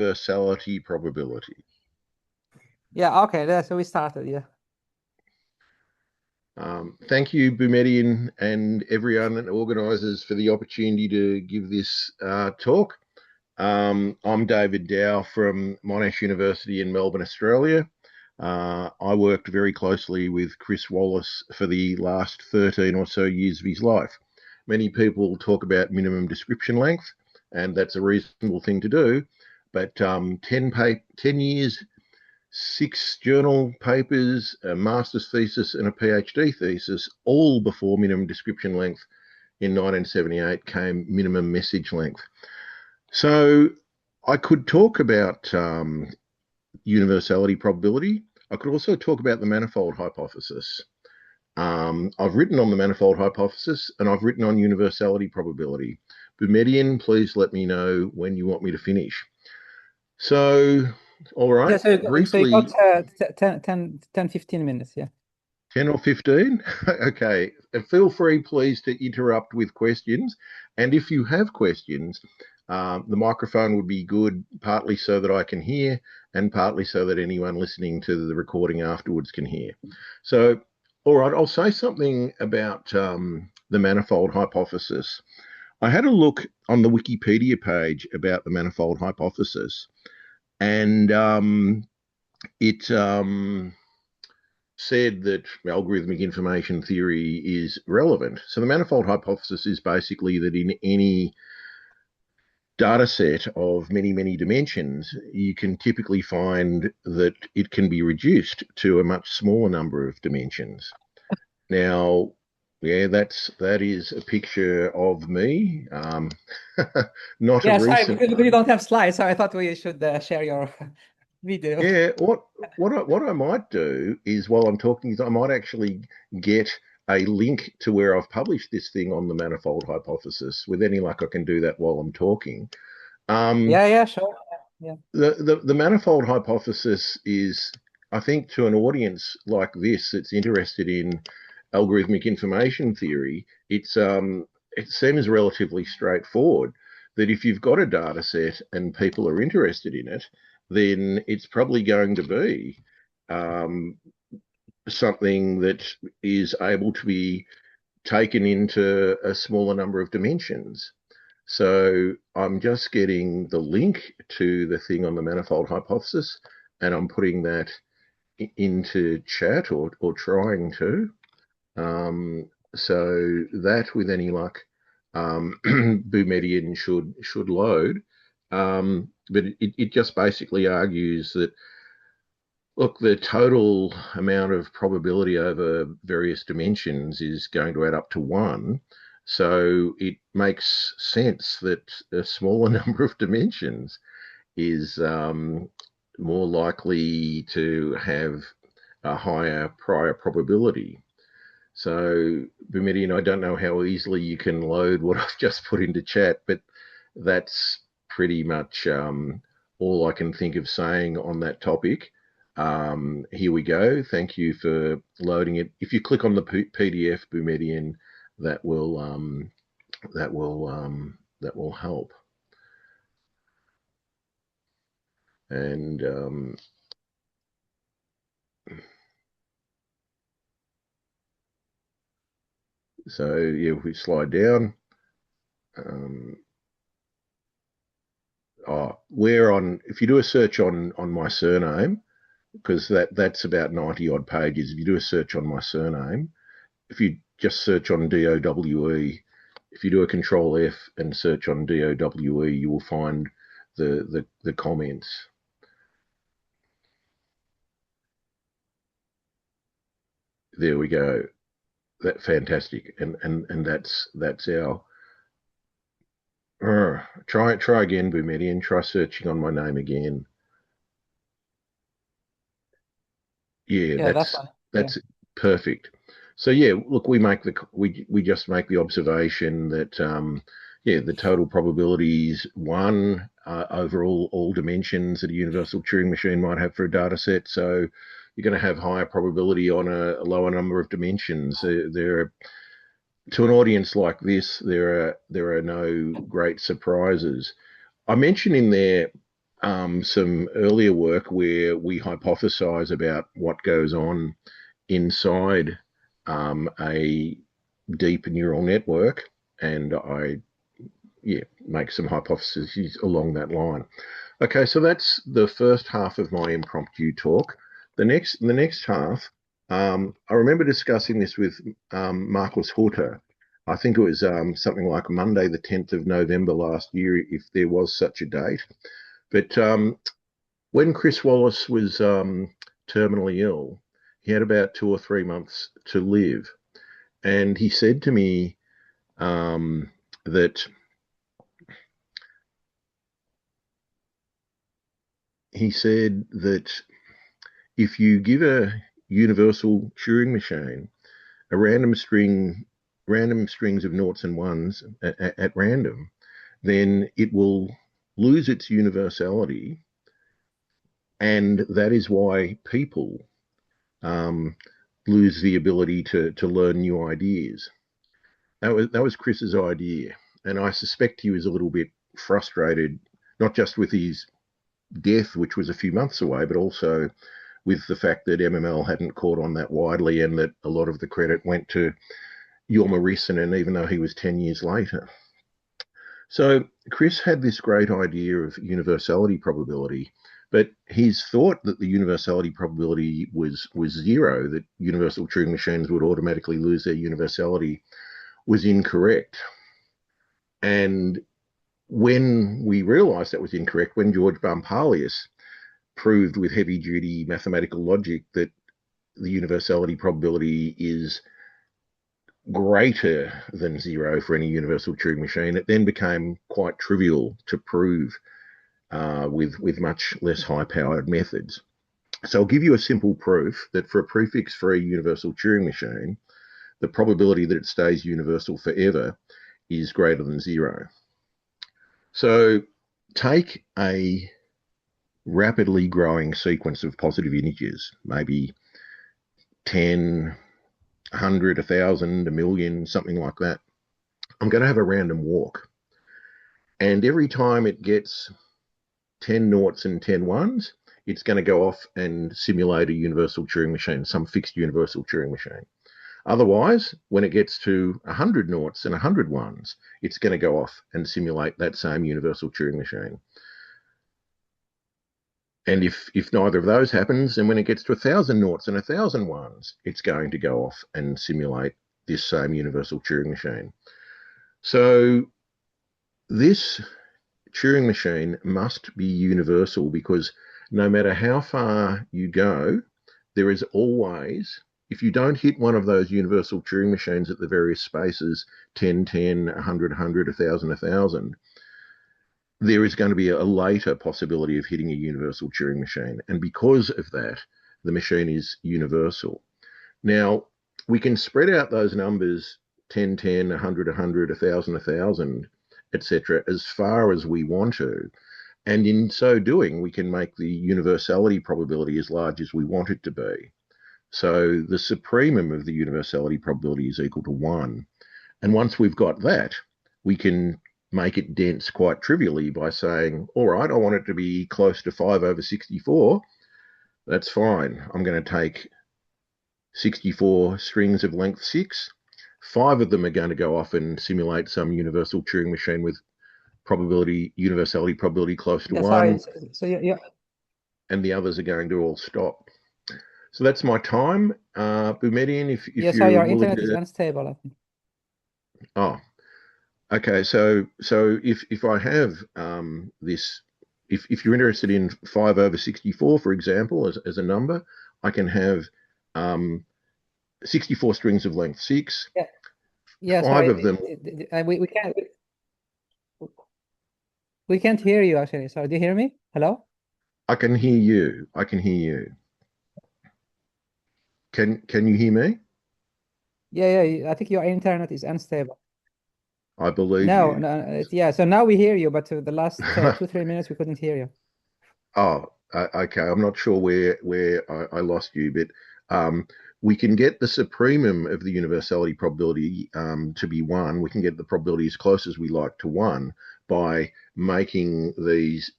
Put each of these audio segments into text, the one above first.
universality probability. Yeah, okay, so we started, yeah. Thank you, Boumediene, and everyone and organisers for the opportunity to give this talk. I'm David Dowe from Monash University in Melbourne, Australia. I worked very closely with Chris Wallace for the last 13 or so years of his life. Many people talk about minimum description length, and that's a reasonable thing to do, but 10 years, 6 journal papers, a master's thesis and a PhD thesis, all before minimum description length in 1978 came minimum message length. So I could talk about universality probability. I could also talk about the manifold hypothesis. I've written on the manifold hypothesis and I've written on universality probability. Boumediene, please let me know when you want me to finish. So, all right, Yeah, so you got briefly, 15 minutes, yeah. 10 or 15? Okay. And feel free, please, to interrupt with questions. And if you have questions, the microphone would be good, partly so that I can hear and partly so that anyone listening to the recording afterwards can hear. So, all right, I'll say something about the manifold hypothesis. I had a look on the Wikipedia page about the manifold hypothesis, and it said that algorithmic information theory is relevant. So the manifold hypothesis is basically that in any data set of many, many dimensions, you can typically find that it can be reduced to a much smaller number of dimensions. Now, yeah, that is a picture of me. Not a Yeah, sorry, recent because we one. don't have slides, so I thought we should share your video. Yeah, what I might do is while I'm talking is I might actually get a link to where I've published this thing on the manifold hypothesis. With any luck, I can do that while I'm talking. Um, Yeah, sure. Yeah. the manifold hypothesis is, I think, to an audience like this that's interested in algorithmic information theory, it seems relatively straightforward that if you've got a data set and people are interested in it, then it's probably going to be um, something that is able to be taken into a smaller number of dimensions. So I'm just getting the link to the thing on the manifold hypothesis, and I'm putting that into chat or trying to. So that, with any luck, Boumediene should load. But it just basically argues that, look, the total amount of probability over various dimensions is going to add up to 1. So it makes sense that a smaller number of dimensions is more likely to have a higher prior probability. So, Boumediene, I don't know how easily you can load what I've just put into chat, but that's pretty much all I can think of saying on that topic. Here we go. Thank you for loading it. If you click on the PDF, Boumediene, that will that will help. And so yeah, if we slide down, where on if you do a search on my surname, because that's about 90 odd pages. If you do a search on my surname, if you just search on DOWE, if you do a control F and search on DOWE, you will find the comments. There we go. That fantastic. And that's our try again, Boumediene. Try searching on my name again. Yeah, Yeah, that's fine. Yeah. that's perfect. So yeah, look, we just make the observation that yeah, the total probability is 1 over all dimensions that a universal Turing machine might have for a data set. So you're going to have higher probability on a lower number of dimensions. To an audience like this, there are no great surprises. I mentioned in there some earlier work where we hypothesize about what goes on inside a deep neural network, and I make some hypotheses along that line. Okay, so that's the first half of my impromptu talk. The next half, I remember discussing this with Marcus Hutter. I think it was something like Monday, the 10th of November last year, if there was such a date. But when Chris Wallace was terminally ill, he had about 2 or 3 months to live. And he said to me that if you give a universal Turing machine a random strings of noughts and ones at random, then it will lose its universality, and that is why people um, lose the ability to learn new ideas. That was Chris's idea, and I suspect he was a little bit frustrated, not just with his death, which was a few months away, but also with the fact that MML hadn't caught on that widely, and that a lot of the credit went to Jorma Rissanen, even though he was 10 years later. So Chris had this great idea of universality probability, but his thought that the universality probability was zero, that universal Turing machines would automatically lose their universality, was incorrect. And when we realized that was incorrect, when George Barmpalius proved with heavy duty mathematical logic that the universality probability is greater than zero for any universal Turing machine, it then became quite trivial to prove with much less high-powered methods. So I'll give you a simple proof that for a prefix-free universal Turing machine, the probability that it stays universal forever is greater than zero. So take a rapidly growing sequence of positive integers, maybe 10, 100, 1,000, a million, something like that. I'm going to have a random walk. And every time it gets 10 noughts and 10 ones, it's going to go off and simulate a universal Turing machine, some fixed universal Turing machine. Otherwise, when it gets to 100 noughts and 100 ones, it's going to go off and simulate that same universal Turing machine. And if neither of those happens, then when it gets to 1,000 noughts and 1,000 ones, it's going to go off and simulate this same universal Turing machine. So this Turing machine must be universal, because no matter how far you go, there is always, if you don't hit one of those universal Turing machines at the various spaces, 10, 10, 100, 100, 1,000, 1,000, there is going to be a later possibility of hitting a universal Turing machine. And because of that, the machine is universal. Now, we can spread out those numbers 10, 10, 100, 100, 1,000, 1,000, etc., as far as we want to. And in so doing, we can make the universality probability as large as we want it to be. So the supremum of the universality probability is equal to 1. And once we've got that, we can make it dense quite trivially by saying, all right, I want it to be close to 5 over 64. That's fine. I'm going to take 64 strings of length 6. 5 of them are going to go off and simulate some universal Turing machine with universality probability close to Yeah, 1. sorry. So you And the others are going to all stop. So that's my time. Boumediene, if sorry, you're your willing internet is to... unstable, I think. Oh, okay. So if I have this, if you're interested in 5 over 64, for example, as a number, I can have 64 strings of length 6. Yeah, yeah, 5 of sorry. them... We can't hear you actually. Sorry, do you hear me? Hello? I can hear you. I can hear you. Can you hear me? Yeah, I think your internet is unstable. I believe No, you. no, yeah. So now we hear you, but the last 2, 3 minutes we couldn't hear you. Oh, okay. I'm not sure where I lost you, but we can get the supremum of the universality probability to be 1. We can get the probability as close as we like to 1 by making these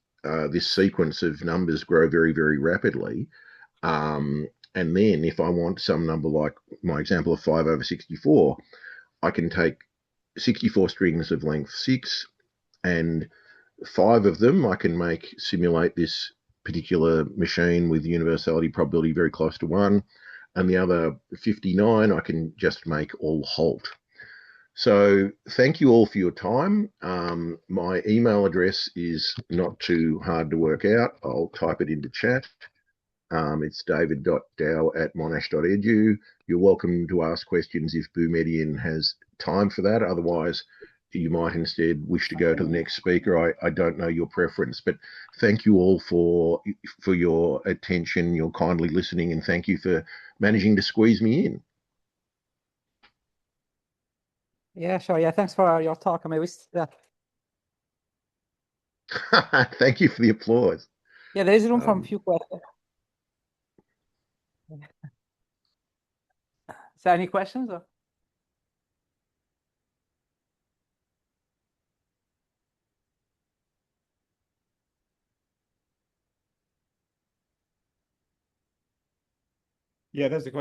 this sequence of numbers grow very, very rapidly. And then if I want some number like my example of 5 over 64, I can take 64 strings of length 6, and 5 of them I can make simulate this particular machine with universality probability very close to 1, and the other 59 I can just make all halt. So thank you all for your time. My email address is not too hard to work out. I'll type it into chat. It's david.dowe@monash.edu. You're welcome to ask questions if Boumediene has time for that. Otherwise, you might instead wish to go to the next speaker. I don't know your preference, but thank you all for your attention, your kindly listening, and thank you for managing to squeeze me in. Yeah, sure. Yeah, thanks for your talk. I mean, yeah, Thank you for the applause. yeah, there is room for a few questions. Is there any questions? Or? Yeah, there's a question.